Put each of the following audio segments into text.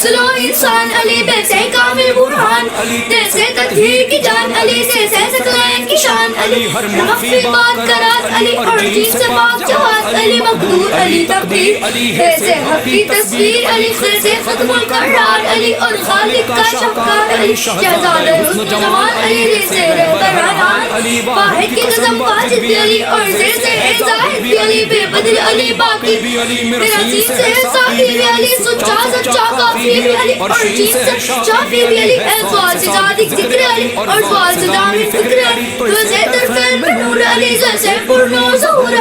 اصل و انسان علی بے سے کامل برہان جیسے تطہیر کی جان علی سے ثقلین کی شان علی مخفی بات کرات علی اور جیت سے پاک جواد علی مقدور علی تقدیر جیسے حق کی تصویر علی سے ختم القرار علی اور خالق کا شفقار علی شہزادہ حسن جمال علی جیسے رہبران واحد کی قدم واجد علی اور جیسے زاہد علی بے بدل علی باقی میرا جیت سے ساقی علی سچا سچا کافی علی اور جیت سے شافی علی احساس زادی ذکر علی اور فاز دامی فکر علی تو زیدر فیل بنور علی جیسے پرنو ظہور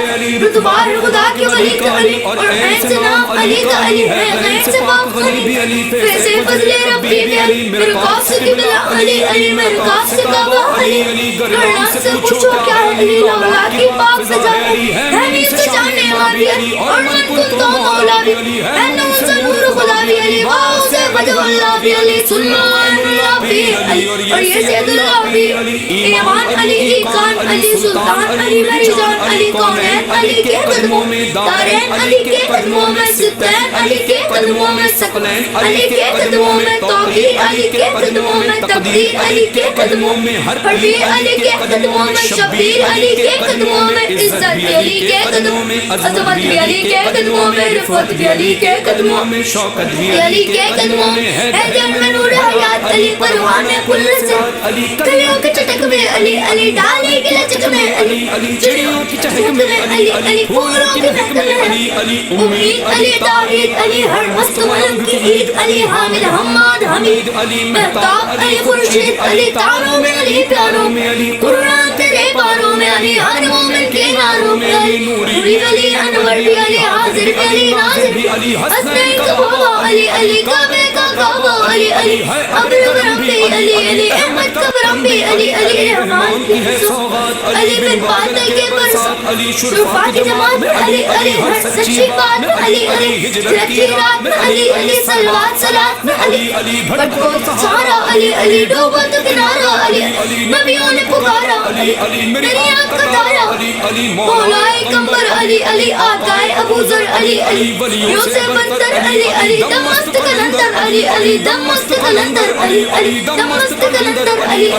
رتبار خدا کی ولی کا علی اور عین سے نام علی کا علی ہے غیر سے پاک علی فیض فضل ربی بھی علی میرے قاصد کی بلا علی علی میرے قاصد کا با علی کرنا سے پوچھو کیا ہے علی لولا کی پاک سجا علی حمید سے جانے والی علی اور من کن تو مولا بھی ہے نور سے نور خدا بھی علی واؤ سے وجہ اللہ بھی علی سلمان اللہ بھی علی اور یہ سید اللہ بھی ایمان علی ایقان علی سلطان علی میری جان علی کونین علی کے قدموں میں دارین علی کے قدموں میں ستین علی کے قدموں میں سقلین علی کے قدموں میں توقیر علی کے قدموں میں تقدیر علی کے قدموں میں حربی علی کے قدموں میں شبیر علی کے قدموں میں عزت علی کے قدموں میں عظمت بھی علی کے قدموں میں رفعت بھی علی کے قدموں میں شوکت بھی علی کے قدموں میں ہے جن میں نور حیات علی پروان کل سے کلیوں کے چٹک میں علی علی ڈالی کے لچک میں علی چڑیوں کی چہک میں علی علی پھولوں کی مہک میں علی امید علی توحید علی ہر مست ملک کی عید علی حامد حماد حمید علی مہتاب علی خورشید علی تاروں میں علی پیاروں میں علی قرآن تیرے پاروں میں علی ہر مومن کے ناروں میں علی نوری علی انور بھی علی حاضر بھی علی ناظر بھی علی حسنین کا بابا علی علی کعبے کا کعبہ علی علی ابرم بھی علی علی احمد کبرم بھی علی علی رحمان کی سوغات علی بن پاتے کے برسات علی شرفا کی جماعت علی علی ہر سچی بات علی علی ہجرت کی رات میں علی علی صلوات صلات میں علی علی بھٹکو سہارا علی علی ڈوبا تو کنارا علی نبیوں نے پکارا علی علی میری آنکھ کا تارا علی مولائے کمبر علی علی آقائے ابو ذر علی علی ولیوں سے بدتر علی علی دمست کلندر علی علی دمست کلندر علی علی دمست کلندر علی